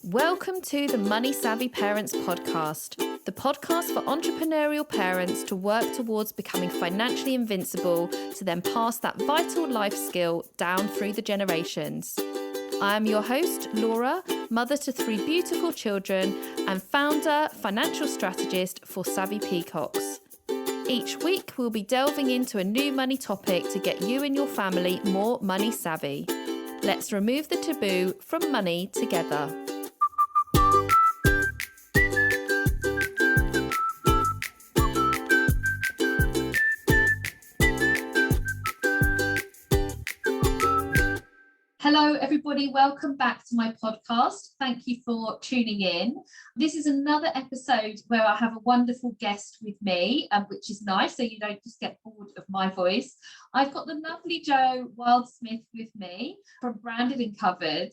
Welcome to the Money Savvy Parents podcast, the podcast for entrepreneurial parents to work towards becoming financially invincible to then pass that vital life skill down through the generations. I am your host, Laura, mother to 3 beautiful children and founder, financial strategist for Savvy Peacocks. Each week, we'll be delving into a new money topic to get you and your family more money savvy. Let's remove the taboo from money together. Hello, everybody. Welcome back to my podcast. Thank you for tuning in. This is another episode where I have a wonderful guest with me, which is nice, so you don't just get bored of my voice. I've got the lovely Jo Wildsmith with me from Branded and Covered.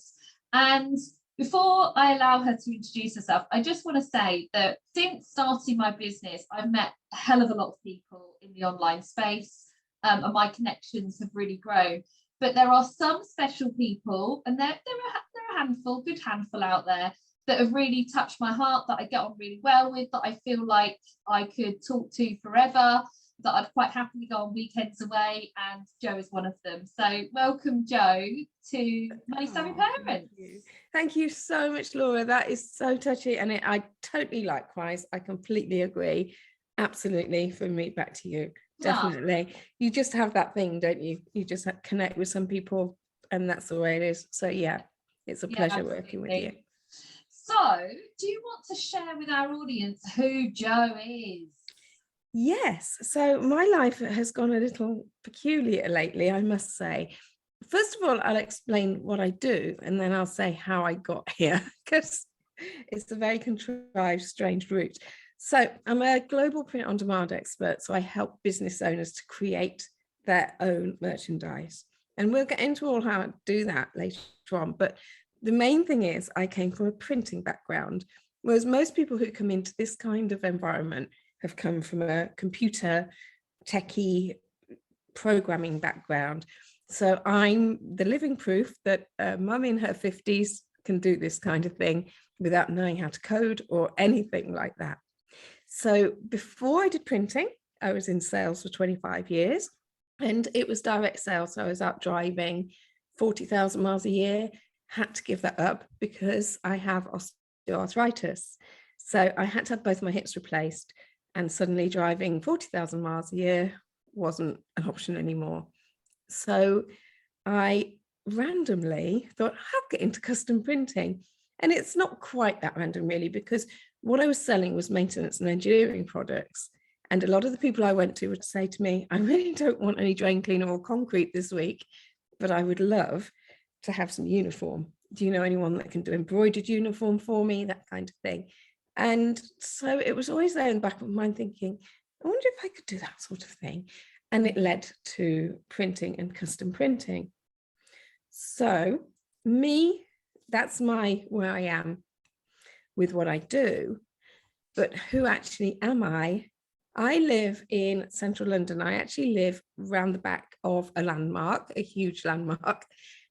And before I allow her to introduce herself, I just want to say that since starting my business, I've met a hell of a lot of people in the online space, and my connections have really grown. But there are some special people, and there are a handful, good handful out there that have really touched my heart, that I get on really well with, that I feel like I could talk to forever, that I'd quite happily go on weekends away, and Jo is one of them. So welcome, Jo, to Money Savvy Parents. Thank you so much, Laura. That is so touchy, and I totally likewise. I completely agree. Absolutely, from me back to you. Definitely. You just have that thing, don't you? You just connect with some people, and that's the way it is. So yeah, it's a pleasure working with you. So do you want to share with our audience who Jo is? Yes. So my life has gone a little peculiar lately, I must say. First of all, I'll explain what I do, and then I'll say how I got here, because it's a very contrived, strange route. So I'm a global print on demand expert. So I help business owners to create their own merchandise. And we'll get into all how to do that later on. But the main thing is I came from a printing background, whereas most people who come into this kind of environment have come from a computer techie programming background. So I'm the living proof that a mum in her 50s can do this kind of thing without knowing how to code or anything like that. So before I did printing, I was in sales for 25 years, and it was direct sales. So I was out driving 40,000 miles a year, had to give that up because I have osteoarthritis. So I had to have both my hips replaced, and suddenly driving 40,000 miles a year wasn't an option anymore. So I randomly thought, I'll get into custom printing. And it's not quite that random, really, because what I was selling was maintenance and engineering products. And a lot of the people I went to would say to me, I really don't want any drain cleaner or concrete this week, but I would love to have some uniform. Do you know anyone that can do embroidered uniform for me? That kind of thing. And so it was always there in the back of my mind thinking, I wonder if I could do that sort of thing. And it led to printing and custom printing. So that's where I am with what I do. But who actually am I? I live in central London. I actually live round the back of a landmark, a huge landmark.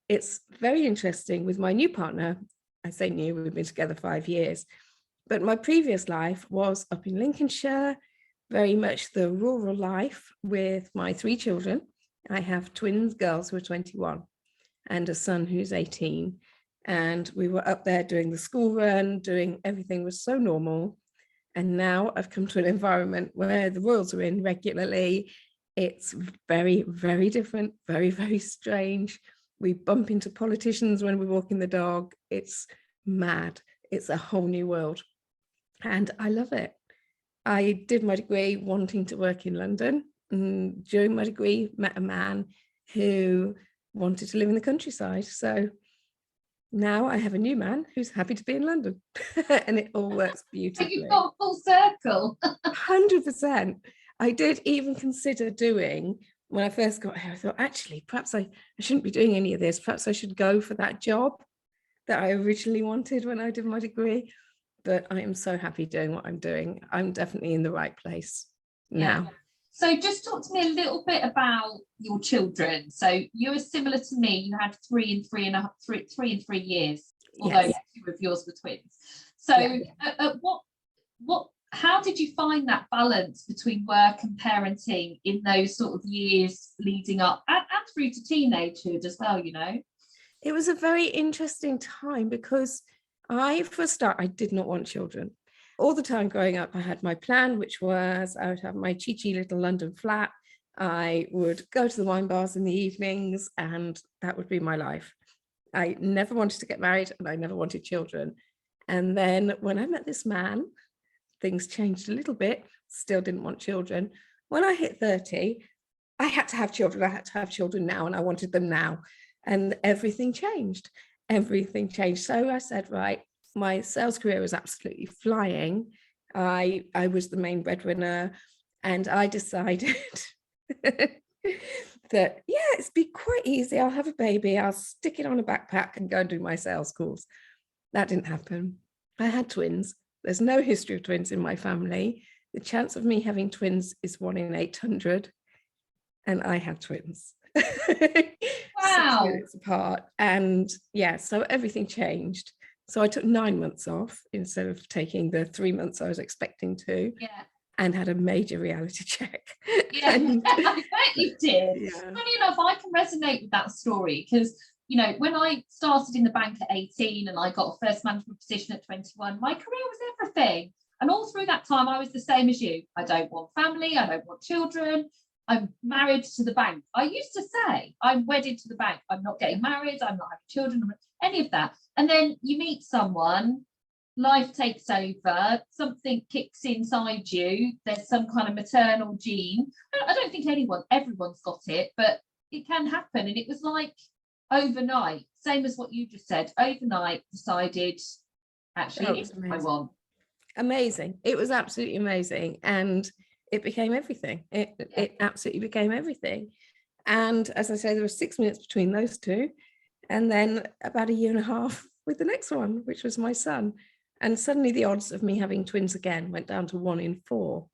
It's very interesting with my new partner. I say new, we've been together 5 years. But my previous life was up in Lincolnshire, very much the rural life with my 3 children. I have twins, girls who are 21 and a son who's 18. And we were up there doing the school run, doing everything was so normal. And now I've come to an environment where the royals are in regularly. It's very, very different, very, very strange. We bump into politicians when we're walking the dog. It's mad. It's a whole new world. And I love it. I did my degree wanting to work in London. And during my degree, met a man who wanted to live in the countryside. So now I have a new man who's happy to be in London, and it all works beautifully. You've got a full circle. 100%. I did even consider doing, when I first got here, I thought, actually, perhaps I shouldn't be doing any of this. Perhaps I should go for that job that I originally wanted when I did my degree. But I am so happy doing what I'm doing. I'm definitely in the right place now. Yeah. So just talk to me a little bit about your children. So you were similar to me. You had 3 and 3 years. although Yes. 2 of yours were twins. So Yeah. how did you find that balance between work and parenting in those sort of years leading up and through to teenagehood as well, you know? It was a very interesting time because for a start, I did not want children. All the time growing up, I had my plan, which was I would have my cheeky little London flat. I would go to the wine bars in the evenings, and that would be my life. I never wanted to get married, and I never wanted children. And then when I met this man, things changed a little bit. Still didn't want children. When I hit 30, I had to have children. I had to have children now, and I wanted them now. And everything changed. Everything changed. So I said, right, my sales career was absolutely flying. I was the main breadwinner, and I decided that, it's be quite easy. I'll have a baby, I'll stick it on a backpack and go and do my sales course. That didn't happen. I had twins. There's no history of twins in my family. The chance of me having twins is 1 in 800, and I had twins. Wow. 6 minutes apart. And so everything changed. So I took 9 months off instead of taking the 3 months I was expecting to. And had a major reality check. Yeah, I bet you did. Yeah. Funny enough, I can resonate with that story because, you know, when I started in the bank at 18 and I got a first management position at 21, my career was everything. And all through that time, I was the same as you. I don't want family. I don't want children. I'm married to the bank. I used to say, I'm wedded to the bank. I'm not getting married. I'm not having children, any of that. And then you meet someone, life takes over, something kicks inside you, there's some kind of maternal gene. I don't think everyone's got it, but it can happen. And it was like overnight, same as what you just said, overnight decided, actually, it's what I want. Amazing. It was absolutely amazing. And it became everything. It absolutely became everything. And as I say, there were 6 minutes between those two. And then about 1.5 years with the next one, which was my son. And suddenly the odds of me having twins again went down to 1 in 4.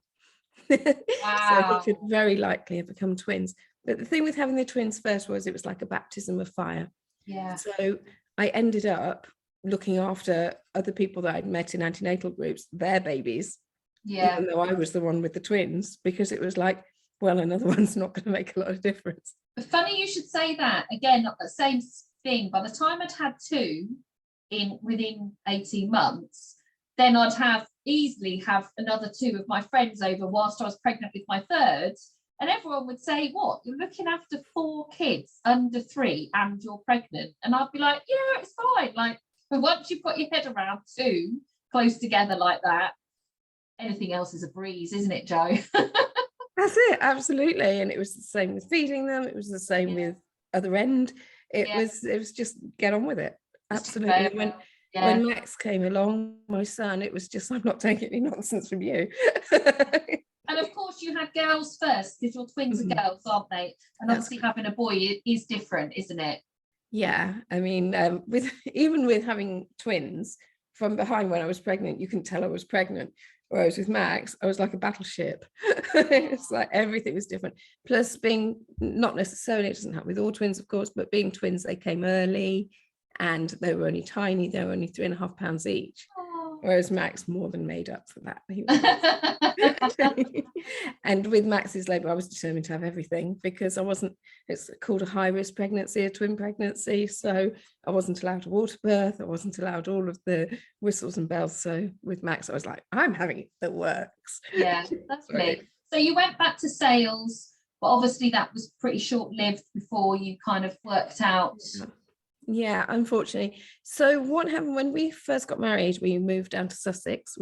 Wow. So he could very likely have become twins. But the thing with having the twins first was it was like a baptism of fire. Yeah. So I ended up looking after other people that I'd met in antenatal groups, their babies, even though I was the one with the twins, because it was like, well, another one's not going to make a lot of difference. Funny you should say that. Again, the same thing. By the time I'd had 2 within 18 months, then I'd easily have another 2 of my friends over whilst I was pregnant with my 3rd. And everyone would say, what, you're looking after 4 kids under 3 and you're pregnant? And I'd be like, yeah, it's fine. Like, but once you put your head around 2 close together like that, anything else is a breeze, isn't it, Jo? That's it, absolutely. And it was the same with feeding them. It was the same with other end. It was just get on with it. Absolutely. When Max came along, my son, it was just, I'm not taking any nonsense from you. And of course you had girls first because your twins are girls, aren't they? And obviously having a boy is different, isn't it? Yeah, I mean, even with having twins from behind when I was pregnant, you couldn't tell I was pregnant. Whereas with Max, I was like a battleship. It's like everything was different. Plus being, not necessarily, it doesn't happen with all twins, of course, but being twins, they came early and they were only tiny. They were only 3.5 pounds each. Whereas Max more than made up for that. And with Max's labour, I was determined to have everything because it's called a high-risk pregnancy, a twin pregnancy. So I wasn't allowed a water birth. I wasn't allowed all of the whistles and bells. So with Max, I was like, I'm having the works. Yeah, lovely. So you went back to sales, but obviously that was pretty short-lived before you kind of worked out. Yeah, unfortunately. So what happened when we first got married, we moved down to Sussex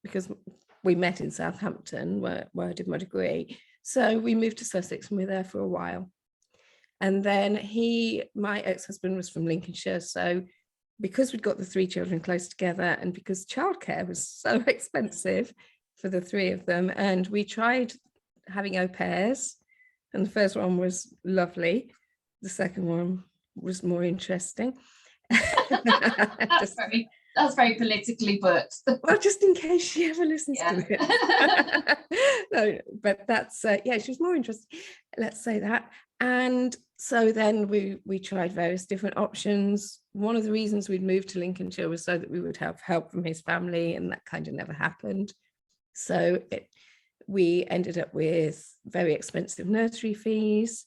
because we met in Southampton where I did my degree. So we moved to Sussex and we were there for a while. And then my ex-husband was from Lincolnshire. So because we'd got the 3 children close together and because childcare was so expensive for the 3 of them, and we tried having au pairs, and the first one was lovely. The second one was more interesting. That's very politically booked. Well, just in case she ever listens to it. No, but that's she was more interesting, let's say that. And So then we tried various different options. One of the reasons we'd moved to Lincolnshire was so that we would have help from his family, and that kind of never happened. So we ended up with very expensive nursery fees.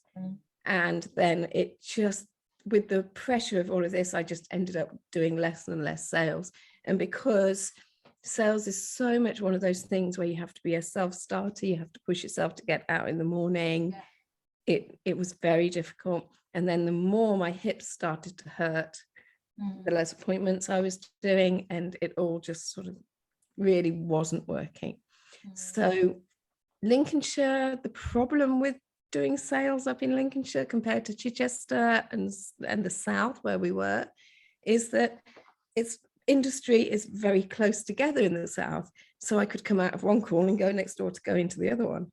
And then it just, with the pressure of all of this, I just ended up doing less and less sales. And because sales is so much one of those things where you have to be a self-starter, you have to push yourself to get out in the morning. It was very difficult. And then the more my hips started to hurt, the less appointments I was doing, and it all just sort of really wasn't working. So Lincolnshire, the problem with doing sales up in Lincolnshire compared to Chichester and the south where we were is that its industry is very close together in the south. So I could come out of one call and go next door to go into the other one.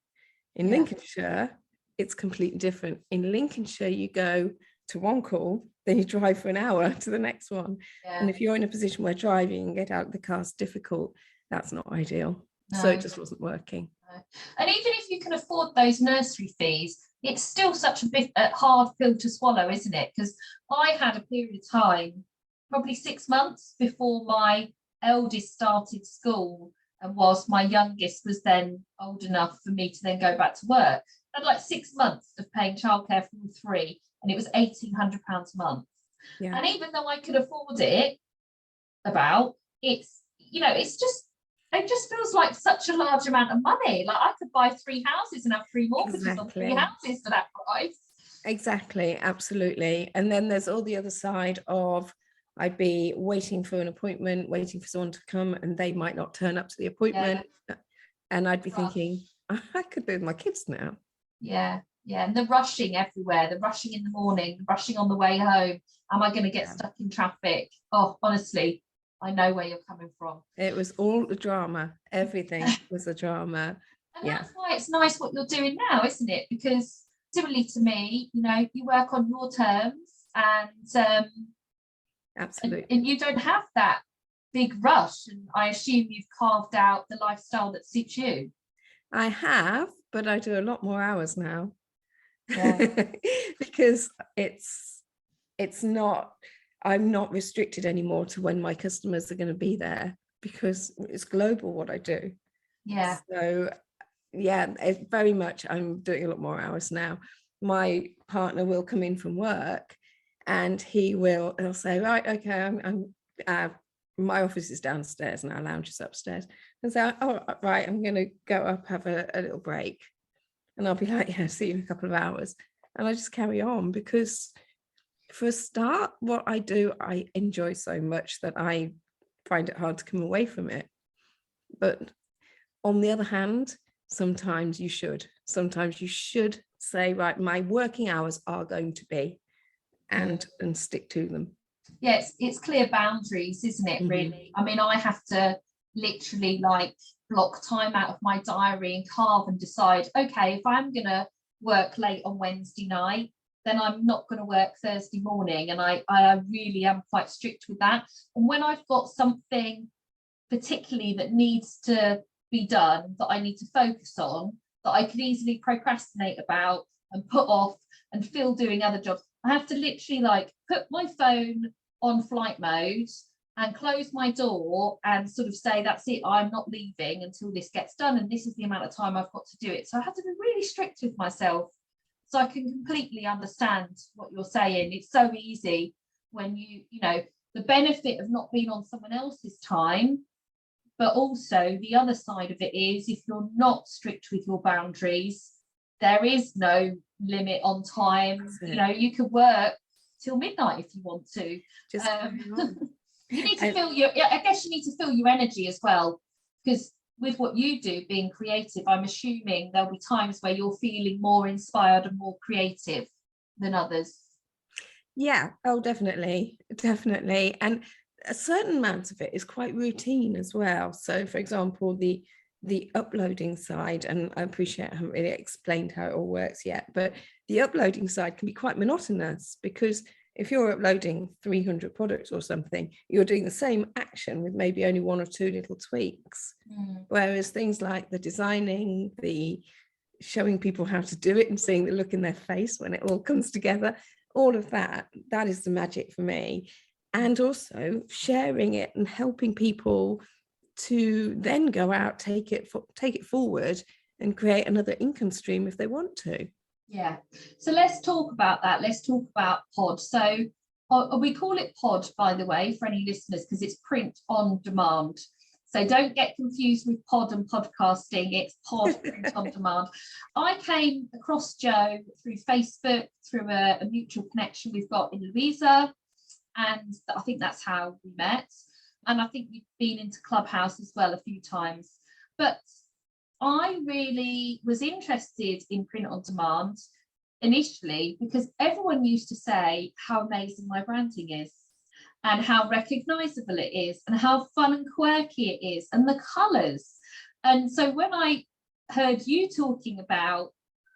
In Lincolnshire, it's completely different. In Lincolnshire, you go to one call, then you drive for an hour to the next one. And if you're in a position where driving and get out of the car is difficult, that's not ideal. So it just wasn't working. And even if you can afford those nursery fees, it's still such a hard pill to swallow, isn't it? Because I had a period of time, probably 6 months before my eldest started school, and whilst my youngest was then old enough for me to then go back to work. I had like 6 months of paying childcare for all three, and it was £1,800 a month. And even though I could afford it, it just feels like such a large amount of money. Like I could buy 3 houses and have 3 mortgages on 3 houses for that price. Exactly, absolutely. And then there's all the other side of I'd be waiting for an appointment, waiting for someone to come, and they might not turn up to the appointment. And I'd be thinking, I could be with my kids now. Yeah. And the rushing everywhere, the rushing in the morning, the rushing on the way home. Am I going to get stuck in traffic? Oh, honestly, I know where you're coming from. It was all the drama. Everything was a drama. And that's why it's nice what you're doing now, isn't it? Because similarly to me, you work on your terms, and absolutely, and you don't have that big rush. And I assume you've carved out the lifestyle that suits you. I have, but I do a lot more hours now. Because it's not, I'm not restricted anymore to when my customers are going to be there, because it's global what I do. So it's very much, I'm doing a lot more hours now. My partner will come in from work and he'll say, right, okay, I'm my office is downstairs and our lounge is upstairs, and say, oh right, I'm going to go up, have a little break. And I'll be like, see you in a couple of hours. And I just carry on, because for a start, what I do, I enjoy so much that I find it hard to come away from it. But on the other hand, sometimes you should say, right, my working hours are going to be, and stick to them. Yes, it's clear boundaries, isn't it, really? I mean, I have to literally block time out of my diary and carve and decide, okay, if I'm going to work late on Wednesday night, then I'm not going to work Thursday morning. And I really am quite strict with that. And when I've got something particularly that needs to be done, that I need to focus on, that I could easily procrastinate about and put off and feel doing other jobs, I have to literally put my phone on flight mode and close my door and sort of say, that's it, I'm not leaving until this gets done, and this is the amount of time I've got to do it. So I have to be really strict with myself. So I can completely understand what you're saying. It's so easy when the benefit of not being on someone else's time, but also the other side of it is, if you're not strict with your boundaries, there is no limit on time. You could work till midnight if you want to. Just you need to feel I guess you need to feel your energy as well, because with what you do, being creative, I'm assuming there'll be times where you're feeling more inspired and more creative than others. Definitely. And a certain amount of it is quite routine as well. So for example, the uploading side, and I appreciate I haven't really explained how it all works yet, but the uploading side can be quite monotonous, because if you're uploading 300 products or something, you're doing the same action with maybe only 1 or 2 little tweaks. Whereas things like the designing, the showing people how to do it and seeing the look in their face when it all comes together, all of that is the magic for me. And also sharing it and helping people to then go out, take it forward and create another income stream if they want to. Yeah. So let's talk about that. Let's talk about pod. So we call it pod, by the way, for any listeners, because it's print on demand. So don't get confused with pod and podcasting. It's pod, print on demand. I came across Jo through Facebook, through a mutual connection we've got in Louisa. And I think that's how we met. And I think you've been into Clubhouse as well a few times. But I really was interested in print on demand initially because everyone used to say how amazing my branding is and how recognizable it is and how fun and quirky it is and the colors. And so when I heard you talking about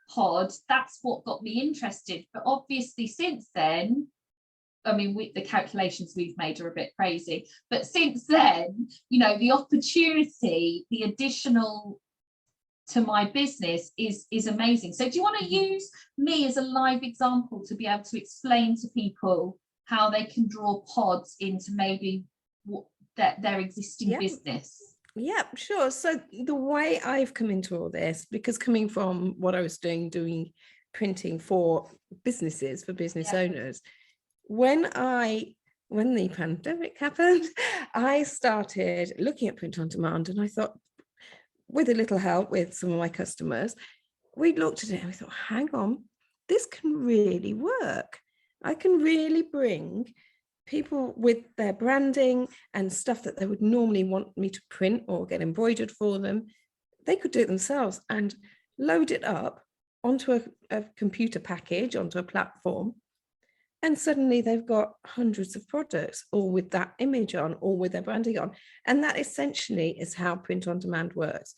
pod, that's what got me interested. But obviously since then, I mean, the calculations we've made are a bit crazy, but since then, you know, the opportunity, the additional to my business is amazing. So do you want to use me as a live example to be able to explain to people how they can draw pods into maybe what their existing business? Yeah, sure. So the way I've come into all this, because coming from what I was doing printing for businesses, for business owners, when the pandemic happened, I started looking at print on demand, and I thought, with a little help with some of my customers, we looked at it and we thought, hang on, this can really work. I can really bring people with their branding and stuff that they would normally want me to print or get embroidered for them. They could do it themselves and load it up onto a computer package, onto a platform. And suddenly they've got hundreds of products, all with that image on, all with their branding on. And that essentially is how print on demand works.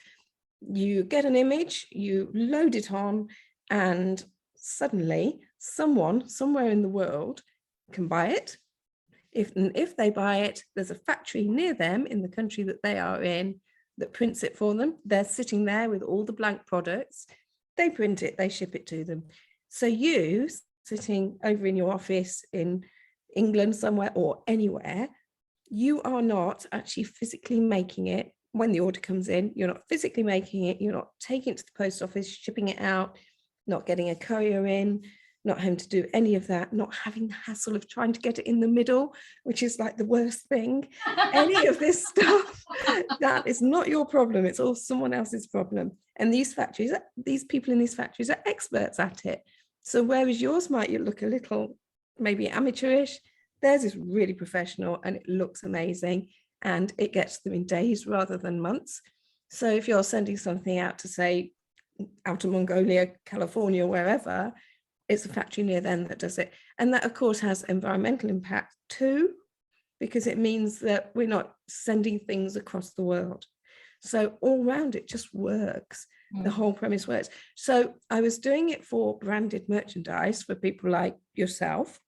You get an image, you load it on, and suddenly someone somewhere in the world can buy it. If they buy it, there's a factory near them in the country that they are in that prints it for them. They're sitting there with all the blank products. They print it, they ship it to them. So you, sitting over in your office in England somewhere or anywhere, you are not actually physically making it. When the order comes in, you're not physically making it, you're not taking it to the post office, shipping it out, not getting a courier in, not having to do any of that, not having the hassle of trying to get it in the middle, which is like the worst thing. Any of this stuff, that is not your problem, it's all someone else's problem. And these people in these factories are experts at it. So whereas yours might look a little maybe amateurish, theirs is really professional and it looks amazing and it gets them in days rather than months. So if you're sending something out to, say, out of Mongolia, California, wherever, it's a factory near them that does it. And that, of course, has environmental impact too, because it means that we're not sending things across the world. So all round it just works. The whole premise works. So I was doing it for branded merchandise for people like yourself.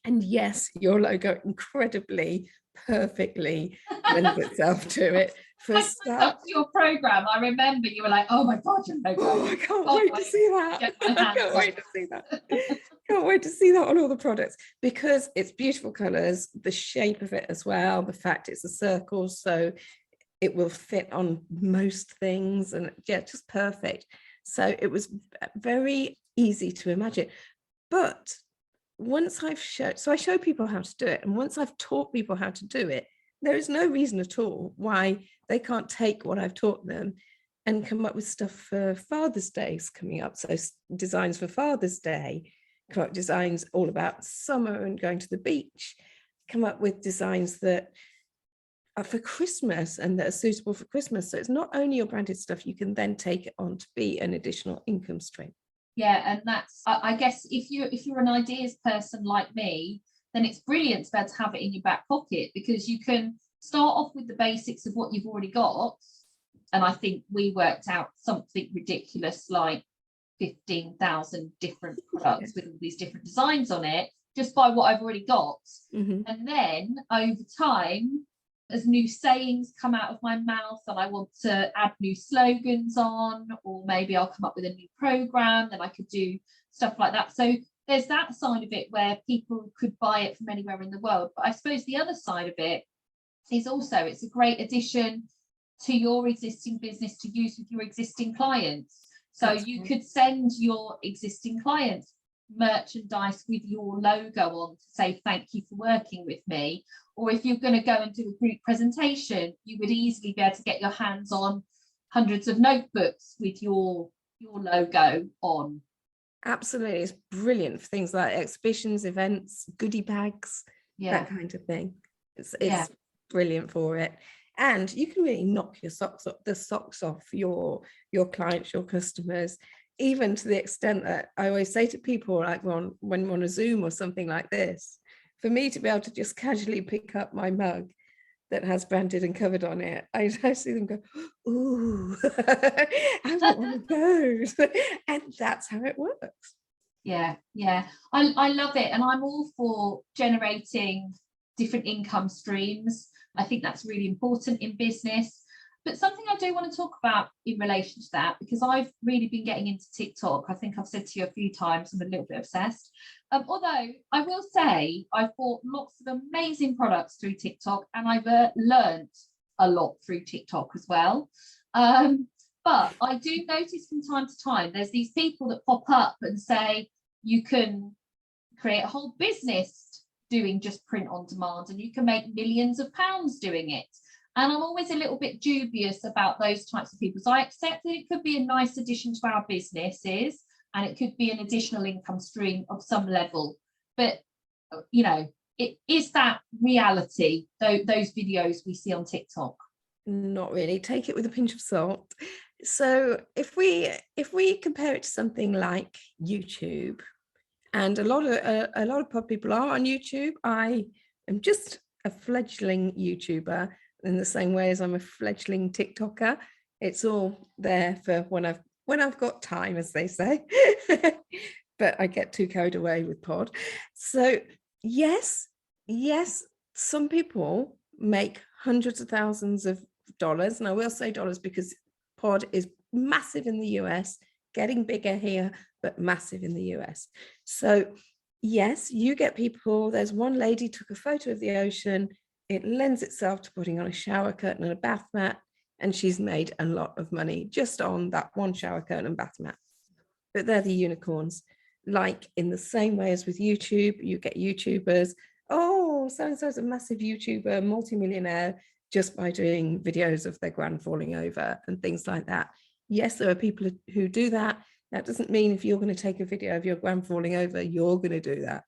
And yes, your logo incredibly, perfectly lends itself to it. For I signed up to your program. I remember you were like, oh my God, your logo. Oh, I can't wait to see that. I can't wait to see that. Can't wait to see that on all the products because it's beautiful colours, the shape of it as well, the fact it's a circle, so it will fit on most things and just perfect. So it was very easy to imagine. But once I show people how to do it, and once I've taught people how to do it, there is no reason at all why they can't take what I've taught them and come up with stuff for Father's Day's coming up. So designs for Father's Day, come up with designs all about summer and going to the beach, come up with designs that are for Christmas and that are suitable for Christmas. So it's not only your branded stuff, you can then take it on to be an additional income stream. Yeah, and that's, I guess, if you're an ideas person like me, then it's brilliant to be able to have it in your back pocket because you can start off with the basics of what you've already got. And I think we worked out something ridiculous like 15,000 different products with all these different designs on it, just by what I've already got. And then over time, as new sayings come out of my mouth and I want to add new slogans on, or maybe I'll come up with a new program, then I could do stuff like that. So there's that side of it where people could buy it from anywhere in the world. But I suppose the other side of it is also it's a great addition to your existing business to use with your existing clients. So you could send your existing clients merchandise with your logo on to say thank you for working with me. Or if you're going to go and do a group presentation, you would easily be able to get your hands on hundreds of notebooks with your logo on. Absolutely. It's brilliant for things like exhibitions, events, goodie bags, that kind of thing. It's brilliant for it. And you can really knock the socks off your clients, your customers, even to the extent that I always say to people, like when we're on a Zoom or something like this, for me to be able to just casually pick up my mug that has branded and covered on it, I see them go, ooh, I want one of those. And that's how it works. Yeah. I love it. And I'm all for generating different income streams. I think that's really important in business. But something I do want to talk about in relation to that, because I've really been getting into TikTok. I think I've said to you a few times, I'm a little bit obsessed. Although I will say I've bought lots of amazing products through TikTok, and I've learned a lot through TikTok as well. But I do notice from time to time, there's these people that pop up and say, you can create a whole business doing just print on demand, and you can make millions of pounds doing it. And I'm always a little bit dubious about those types of people. So I accept that it could be a nice addition to our businesses, and it could be an additional income stream of some level. But, you know, it is that reality, those videos we see on TikTok? Not really. Take it with a pinch of salt. So if we compare it to something like YouTube, and a lot of people are on YouTube. I am just a fledgling YouTuber in the same way as I'm a fledgling TikToker. It's all there for when I've got time, as they say. But I get too carried away with pod. So yes, some people make hundreds of thousands of dollars, and I will say dollars because pod is massive in the US, getting bigger here, but massive in the US. So yes, you get people. There's one lady took a photo of the ocean. It lends itself to putting on a shower curtain and a bath mat, and she's made a lot of money just on that one shower curtain and bath mat. But they're the unicorns. Like in the same way as with YouTube, you get YouTubers. Oh, so-and-so's a massive YouTuber, multimillionaire, just by doing videos of their gran falling over and things like that. Yes, there are people who do that. That doesn't mean if you're going to take a video of your gran falling over, you're going to do that.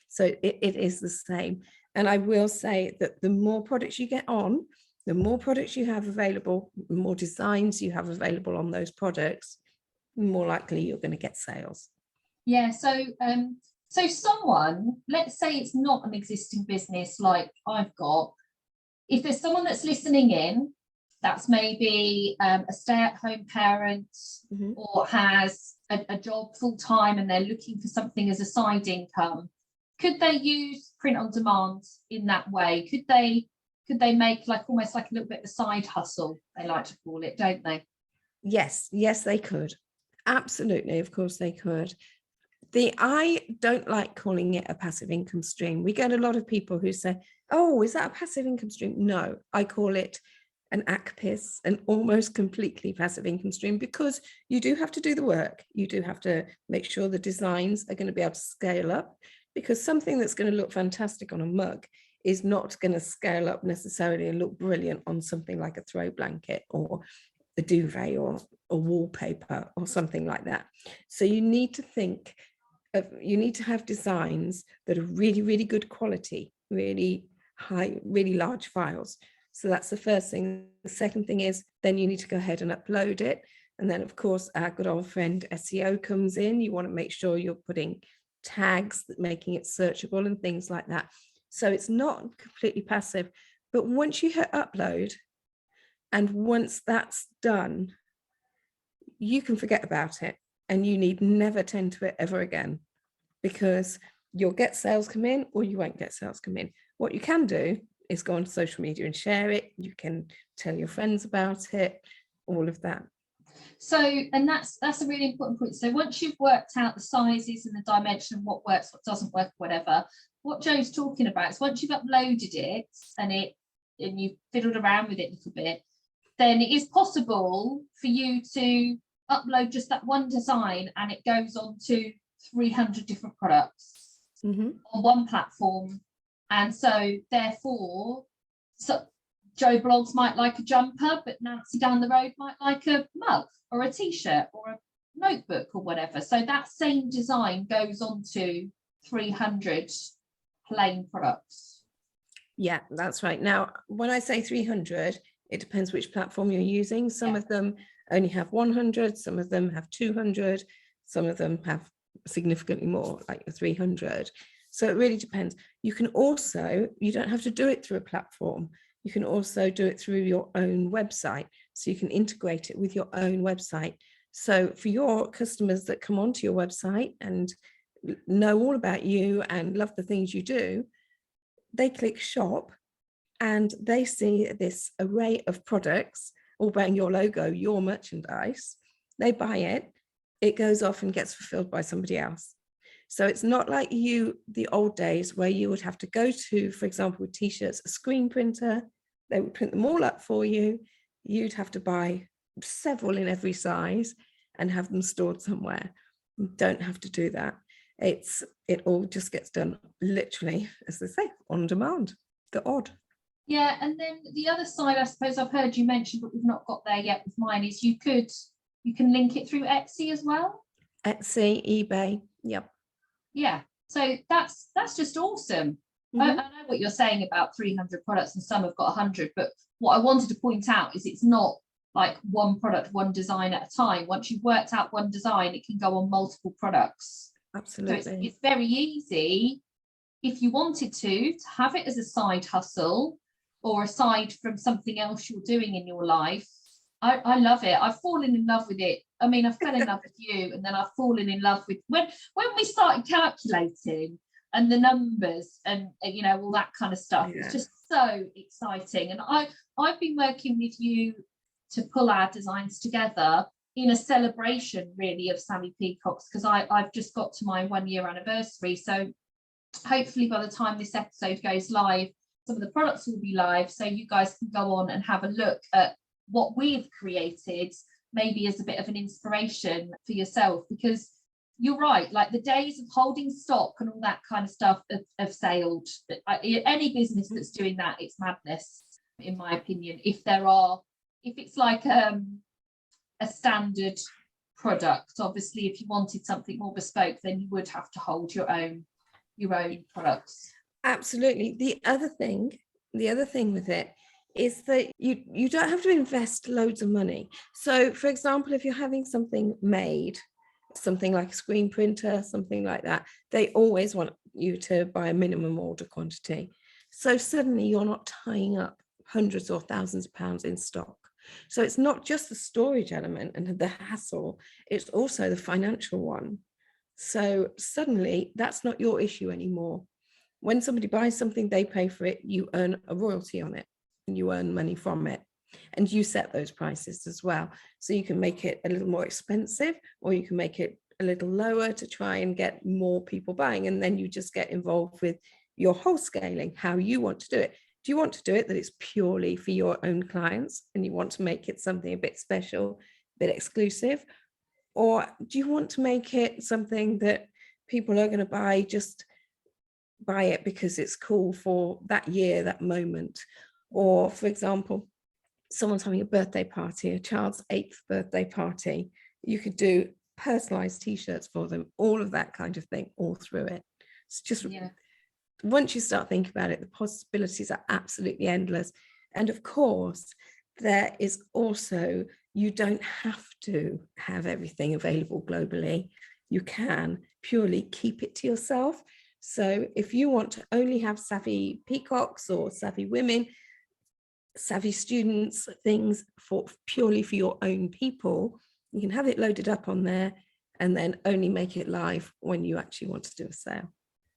So it is the same. And I will say that the more products you get on, the more products you have available, the more designs you have available on those products, the more likely you're going to get sales. Yeah. So someone, let's say it's not an existing business like I've got. If there's someone that's listening in, that's maybe a stay-at-home parent, or has a job full-time and they're looking for something as a side income, could they use print on demand in that way? Could they make like almost like a little bit of a side hustle, they like to call it, don't they? Yes, they could. Absolutely, of course they could. I don't like calling it a passive income stream. We get a lot of people who say, oh, is that a passive income stream? No, I call it an ACPIS, an almost completely passive income stream, because you do have to do the work. You do have to make sure the designs are going to be able to scale up, because something that's going to look fantastic on a mug is not going to scale up necessarily and look brilliant on something like a throw blanket or a duvet or a wallpaper or something like that. So you need to have designs that are really, really good quality, really high, really large files. So that's the first thing. The second thing is then you need to go ahead and upload it. And then, of course, our good old friend SEO comes in. You want to make sure you're putting tags, making it searchable and things like that. So it's not completely passive. But once you hit upload, and once that's done, you can forget about it, and you need never tend to it ever again, because you'll get sales come in or you won't get sales come in. What you can do is go on social media and share it. You can tell your friends about it, all of that. So, and that's a really important point. So once you've worked out the sizes and the dimension, what works, what doesn't work, whatever, what Jo's talking about is once you've uploaded it and you've fiddled around with it a little bit, then it is possible for you to upload just that one design and it goes on to 300 different products on one platform. And so therefore, Jo Blogs might like a jumper, but Nancy down the road might like a mug or a t-shirt or a notebook or whatever. So that same design goes on to 300 plain products. Yeah, that's right. Now, when I say 300, it depends which platform you're using. Some of them only have 100, some of them have 200, some of them have significantly more, like 300. So it really depends. You don't have to do it through a platform. You can also do it through your own website. So you can integrate it with your own website. So for your customers that come onto your website and know all about you and love the things you do, they click shop and they see this array of products all bearing your logo, your merchandise. They buy it, it goes off and gets fulfilled by somebody else. So it's not like the old days where you would have to go to, for example, with t-shirts, a screen printer. They would print them all up for you. You'd have to buy several in every size and have them stored somewhere. You don't have to do that. It all just gets done literally, as they say, on demand. The odd. Yeah, and then the other side, I suppose I've heard you mention, but we've not got there yet with mine, is you can link it through Etsy as well. Etsy, eBay, yep. Yeah, so that's just awesome. I know what you're saying about 300 products and some have got 100, but what I wanted to point out is it's not like one product, one design at a time. Once you've worked out one design, it can go on multiple products. Absolutely. So it's very easy, if you wanted to have it as a side hustle or aside from something else you're doing in your life. I love it. I've fallen in love with it. I mean, I fell in love with you, and then I've fallen in love with when we started calculating and the numbers and all that kind of stuff. Yeah. It's just so exciting. And I've been working with you to pull our designs together in a celebration really of Sammy Peacocks, because I've just got to my 1 year anniversary. So hopefully by the time this episode goes live, some of the products will be live, so you guys can go on and have a look at what we've created, maybe as a bit of an inspiration for yourself, because you're right, like the days of holding stock and all that kind of stuff have sailed. Any business that's doing that, it's madness, in my opinion. If it's like a standard product, obviously if you wanted something more bespoke, then you would have to hold your own products. Absolutely. The other thing with it is that you don't have to invest loads of money. So for example, if you're having something made, something like a screen printer, something like that, they always want you to buy a minimum order quantity. So suddenly you're not tying up hundreds or thousands of pounds in stock. So it's not just the storage element and the hassle, it's also the financial one. So suddenly that's not your issue anymore. When somebody buys something, they pay for it, you earn a royalty on it and you earn money from it. And you set those prices as well. So you can make it a little more expensive, or you can make it a little lower to try and get more people buying. And then you just get involved with your wholesaling, how you want to do it. Do you want to do it that it's purely for your own clients and you want to make it something a bit special, a bit exclusive? Or do you want to make it something that people are going to buy it because it's cool for that year, that moment? Or for example, someone's having a birthday party, a child's 8th birthday party, you could do personalized t-shirts for them, all of that kind of thing, all through it. It's just, once you start thinking about it, the possibilities are absolutely endless. And of course, there is also, you don't have to have everything available globally. You can purely keep it to yourself. So if you want to only have savvy peacocks or savvy women, savvy students, things purely for your own people, you can have it loaded up on there and then only make it live when you actually want to do a sale.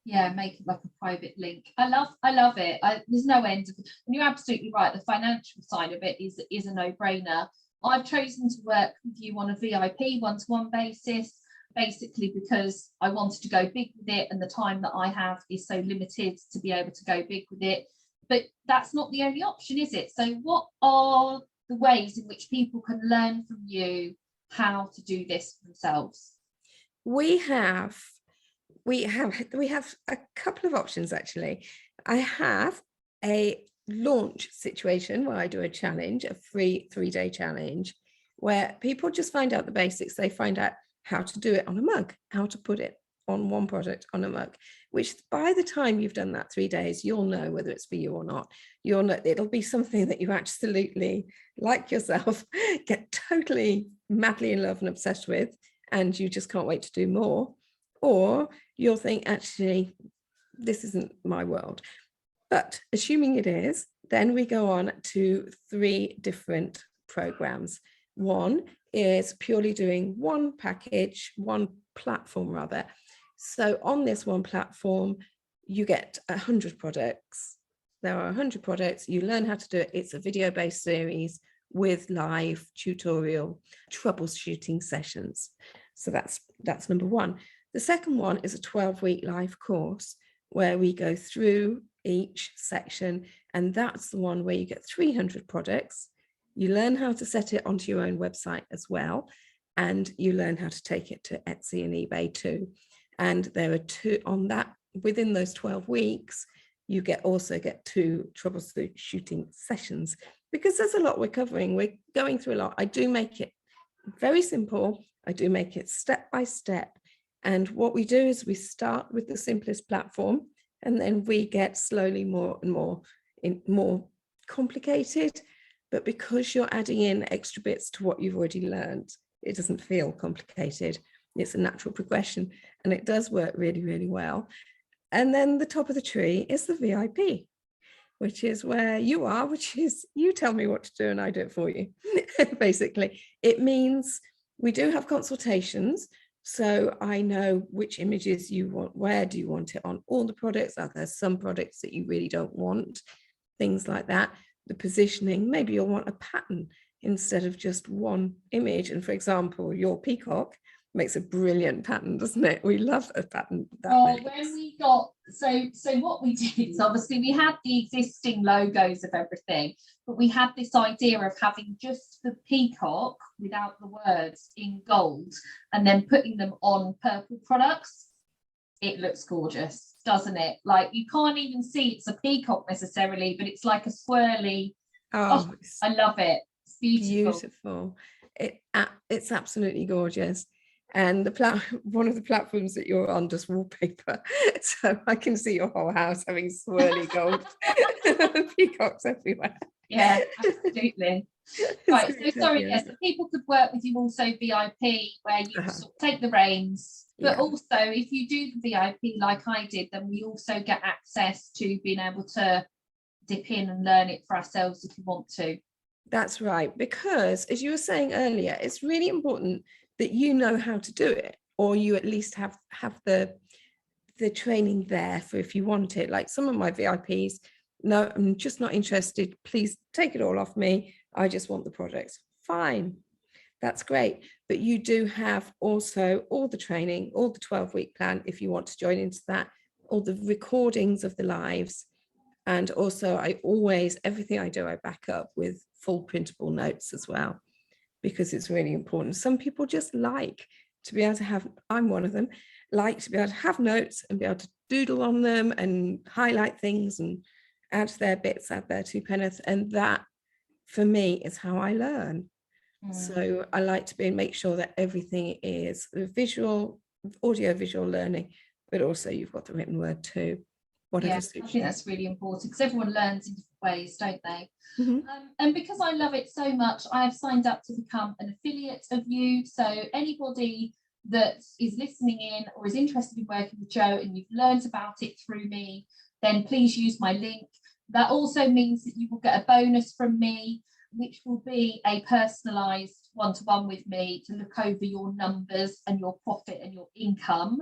Yeah, make it like a private link. I love it. There's no end. And you're absolutely right. The financial side of it is a no-brainer. I've chosen to work with you on a VIP one-to-one basis, basically because I wanted to go big with it, and the time that I have is so limited to be able to go big with it. But that's not the only option, is it? So what are the ways in which people can learn from you how to do this themselves? We have a couple of options, actually. I have a launch situation where I do a challenge, a free 3-day challenge, where people just find out the basics. They find out how to do it on a mug, how to put it on one product on a mug, which by the time you've done that 3 days, you'll know whether it's for you or not. You'll know it'll be something that you absolutely, like yourself, get totally madly in love and obsessed with, and you just can't wait to do more. Or you'll think, actually, this isn't my world. But assuming it is, then we go on to 3 different programs. One is purely doing one package, one platform rather. So on this one platform, you get 100 products. There are 100 products. You learn how to do it. It's a video-based series with live tutorial troubleshooting sessions. So that's number one. The second one is a 12-week live course where we go through each section, and that's the one where you get 300 products. You learn how to set it onto your own website as well, and you learn how to take it to Etsy and eBay too. And there are 2 on that. Within those 12 weeks, you also get 2 troubleshooting sessions, because there's a lot we're covering. We're going through a lot. I do make it very simple. I do make it step by step. And what we do is we start with the simplest platform, and then we get slowly more and more complicated. But because you're adding in extra bits to what you've already learned, it doesn't feel complicated. It's a natural progression, and it does work really, really well. And then the top of the tree is the VIP, which is where you are, which is you tell me what to do and I do it for you. Basically, it means we do have consultations. So I know which images you want, where do you want it on all the products? Are there some products that you really don't want? Things like that. The positioning, maybe you'll want a pattern instead of just one image. And for example, your peacock makes a brilliant pattern, doesn't it? We love a pattern. When we got, so what we did is obviously we had the existing logos of everything, but we had this idea of having just the peacock without the words in gold and then putting them on purple products. It looks gorgeous, doesn't it? Like, you can't even see it's a peacock necessarily, but it's like a swirly. Oh, I love it. It's beautiful. It's absolutely gorgeous. And one of the platforms that you're on does wallpaper, so I can see your whole house having swirly gold peacocks everywhere. Yeah, absolutely. Right, so sorry, yes, the people could work with you also VIP, where you sort of take the reins, but also if you do the VIP like I did, then we also get access to being able to dip in and learn it for ourselves if you want to. That's right, because as you were saying earlier, it's really important that you know how to do it, or you at least have the training there for if you want it. Like some of my VIPs, no, I'm just not interested. Please take it all off me. I just want the products. Fine, that's great. But you do have also all the training, all the 12-week plan if you want to join into that, all the recordings of the lives. And also everything I do, I back up with full printable notes as well, because it's really important. Some people just like to be able to have, I'm one of them, like to be able to have notes and be able to doodle on them and highlight things and add their bits, add their 2 penneth. And that, for me, is how I learn. So I like to make sure that everything is visual, audio visual learning, but also you've got the written word too. Whatever I think that's really important, because everyone learns in different ways, don't they? And because I love it so much, I have signed up to become an affiliate of you. So anybody that is listening in or is interested in working with Jo and you've learned about it through me, then please use my link. That also means that you will get a bonus from me, which will be a personalised one-to-one with me to look over your numbers and your profit and your income.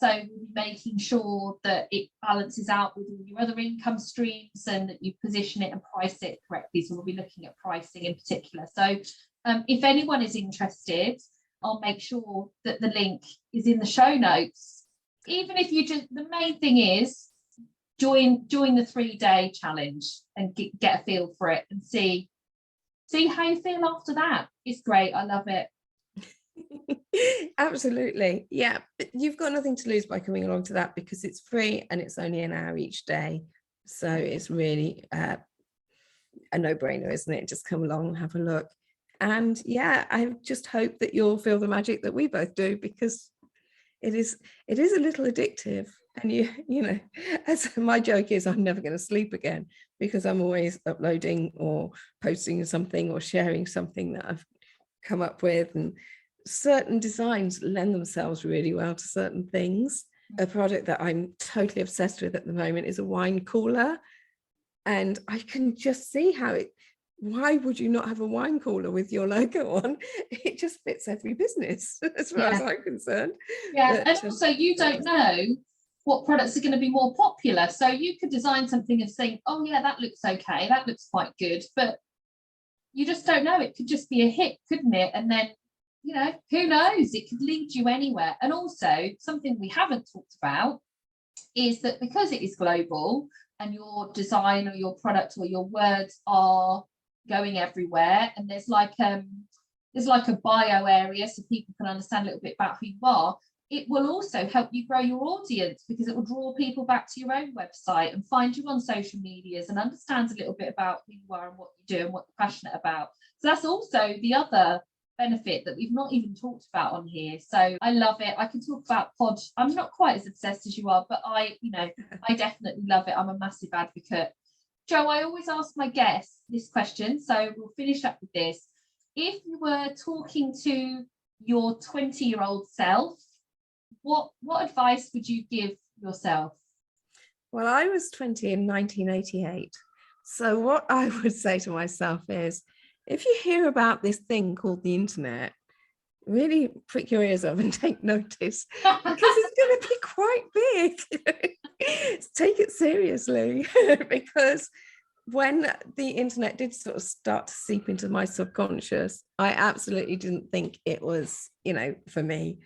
So we'll be making sure that it balances out with all your other income streams and that you position it and price it correctly. So we'll be looking at pricing in particular. So if anyone is interested, I'll make sure that the link is in the show notes. Even if you just, the main thing is join the 3-day challenge and get a feel for it and see how you feel after that. It's great. I love it. Absolutely. Yeah, but you've got nothing to lose by coming along to that because it's free and it's only an hour each day. So it's really a no-brainer, isn't it? Just come along and have a look. And yeah, I just hope that you'll feel the magic that we both do, because it is a little addictive. And you know, as my joke is, I'm never going to sleep again because I'm always uploading or posting something or sharing something that I've come up with. And certain designs lend themselves really well to certain things. A product that I'm totally obsessed with at the moment is a wine cooler. And I can just see why would you not have a wine cooler with your logo on? It just fits every business as far as I'm concerned. Yeah, and also you don't know what products are going to be more popular. So you could design something and think, oh yeah, that looks okay, that looks quite good, but you just don't know. It could just be a hit, couldn't it? And then, you know, who knows? It could lead you anywhere. And also something we haven't talked about is that because it is global and your design or your product or your words are going everywhere, and there's like a bio area so people can understand a little bit about who you are, it will also help you grow your audience because it will draw people back to your own website and find you on social medias and understands a little bit about who you are and what you do and what you're passionate about. So that's also the other benefit that we've not even talked about on here. So I love it. I can talk about pod. I'm not quite as obsessed as you are, but I definitely love it. I'm a massive advocate. Jo, I always ask my guests this question, so we'll finish up with this. If you were talking to your 20-year-old self, what advice would you give yourself? Well, I was 20 in 1988. So what I would say to myself is, if you hear about this thing called the internet, really prick your ears up and take notice, because it's going to be quite big. Take it seriously, because when the internet did sort of start to seep into my subconscious, I absolutely didn't think it was, for me.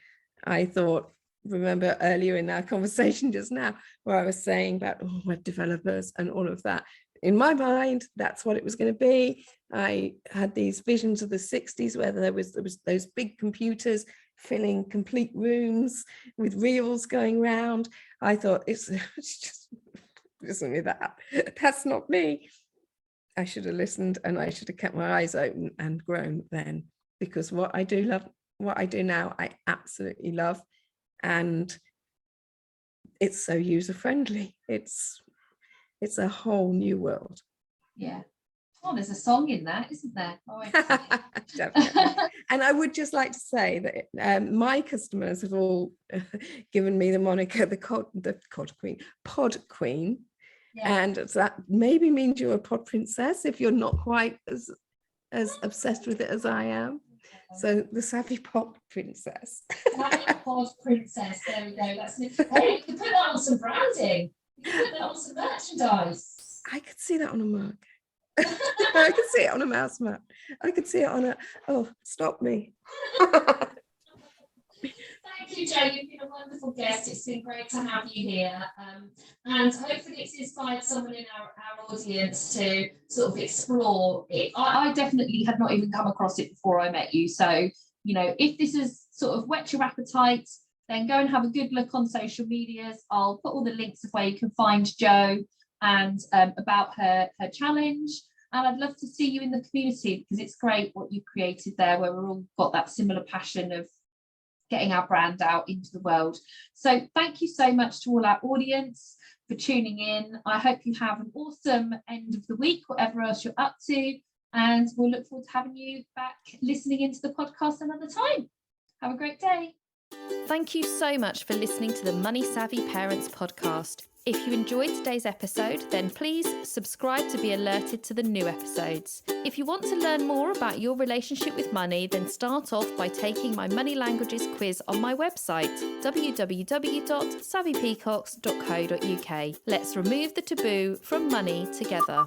I thought, remember earlier in our conversation just now, where I was saying about web developers and all of that. In my mind, that's what it was going to be. I had these visions of the 60s where there was those big computers filling complete rooms with reels going round. I thought it's just listen to that. That's not me. I should have listened and I should have kept my eyes open and grown then, because what I do now, I absolutely love, and it's so user friendly. It's a whole new world. Yeah. Oh, there's a song in that, isn't there? Oh, definitely. And I would just like to say that my customers have all given me the moniker the pod queen. Yeah. And that maybe means you're a pod princess if you're not quite as obsessed with it as I am. So the savvy pod princess. Savvy pod princess. There we go. That's it. Hey, you can put that on some branding. You can put that on some merchandise. I could see that on a mug. I could see it on a mouse mat. I could see it on stop me. Thank you, Jo. You've been a wonderful guest. It's been great to have you here. And hopefully it's inspired someone in our audience to sort of explore it. I definitely had not even come across it before I met you. So, if this has sort of whet your appetite, then go and have a good look on social medias. I'll put all the links of where you can find Jo and about her challenge. And I'd love to see you in the community, because it's great what you've created there, where we're all got that similar passion of getting our brand out into the world. So thank you so much to all our audience for tuning in. I hope you have an awesome end of the week, whatever else you're up to, and we'll look forward to having you back listening into the podcast another time. Have a great day. Thank you so much for listening to the Money Savvy Parents podcast. If you enjoyed today's episode, then please subscribe to be alerted to the new episodes. If you want to learn more about your relationship with money, then start off by taking my Money Languages quiz on my website, www.savvypeacocks.co.uk. Let's remove the taboo from money together.